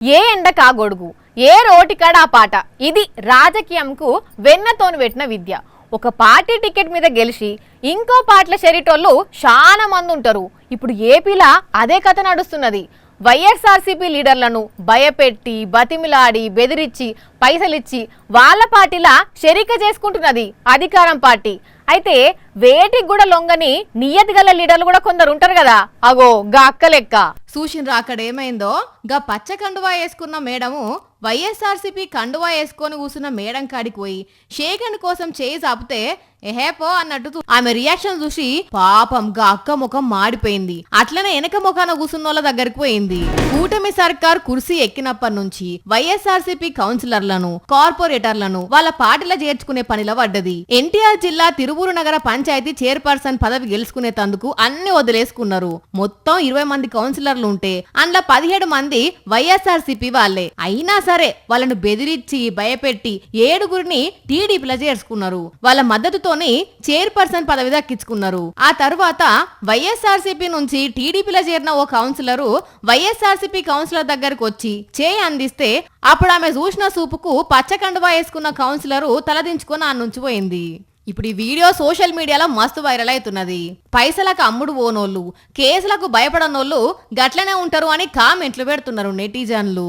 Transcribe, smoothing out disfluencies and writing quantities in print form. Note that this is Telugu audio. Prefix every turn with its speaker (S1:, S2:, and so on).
S1: ఏ ఎండకా గొడుగు, ఏ రోటికాడ ఆ పాట. ఇది రాజకీయంకు వెన్నతోను పెట్టిన విద్య. ఒక పార్టీ టికెట్ మీద గెలిచి ఇంకో పార్టీల షెరిటోళ్ళు చాలా మంది ఉంటారు. ఇప్పుడు ఏపీలా అదే కథ నడుస్తున్నది. వైఎస్ఆర్సీపీ లీడర్లను భయపెట్టి, బతిమిలాడి, బెదిరించి, పైసలిచ్చి వాళ్ళ పార్టీలా షెరిక చేసుకుంటున్నది అధికారం పార్టీ. అయితే వేటికి కూడా లొంగని నియతి గల లీడర్లు కూడా కొందరు ఉంటారు కదా, అగో గా అక్క లెక్క.
S2: చూసిండ్రా అక్కడేమైందో, గా పచ్చ కండువా వేసుకున్న మేడము వైఎస్ఆర్సీపీ కండువా వేసుకొని కూసున్న మేడం కాడికి పోయి షేకండ్ కోసం చేయి చాపితే ఎహేపో అన్నట్టు ఆమె రియాక్షన్ చూసి పాపం గా అక్క ముఖం మాడిపోయింది. అట్లనే వెనక ముఖాన కూసున్నోళ్ళ దగ్గరికి పోయింది. కూటమి సర్కార్ కుర్సీ ఎక్కినప్పటి నుంచి వైఎస్ఆర్సీపీ కౌన్సిలర్లను, కార్పొరేటర్లను వాళ్ళ పార్టీలో చేర్చుకునే పనిలో పడ్డది. ఎన్టీఆర్ జిల్లా తిరువూరు నగర పంచాయతీ చైర్పర్సన్ పదవి గెలుచుకునే తందుకు అన్ని వదిలేసుకున్నారు. మొత్తం 20 మంది కౌన్సిలర్లు ఉంటే అందులో 17 మంది వైఎస్ఆర్సీపీ వాళ్లే. అయినా సరే వాళ్ళను బెదిరించి, భయపెట్టి 7గురిని టీడీపీలో చేర్చుకున్నారు. వాళ్ళ మద్దతుతోని చైర్పర్సన్ పదవి దక్కించుకున్నారు. ఆ తర్వాత వైఎస్ఆర్సీపీ నుంచి టీడీపీలో చేరిన ఓ కౌన్సిలరు వైఎస్ఆర్సీపీ కౌన్సిలర్ దగ్గరకు వచ్చి చేయి అందిస్తే అప్పుడు ఆమె చూసిన సూపుకు పచ్చకండువా వేసుకున్న కౌన్సిలరు తలదించుకొని ఆ నుంచి పోయింది. ఇప్పుడు ఈ వీడియో సోషల్ మీడియాలో మస్తు వైరల్ అవుతున్నది. పైసలకు అమ్ముడు పోనోళ్ళు, కేసులకు భయపడనోళ్ళు గట్లనే ఉంటారు అని కామెంట్లు పెడుతున్నారు నెటిజన్లు.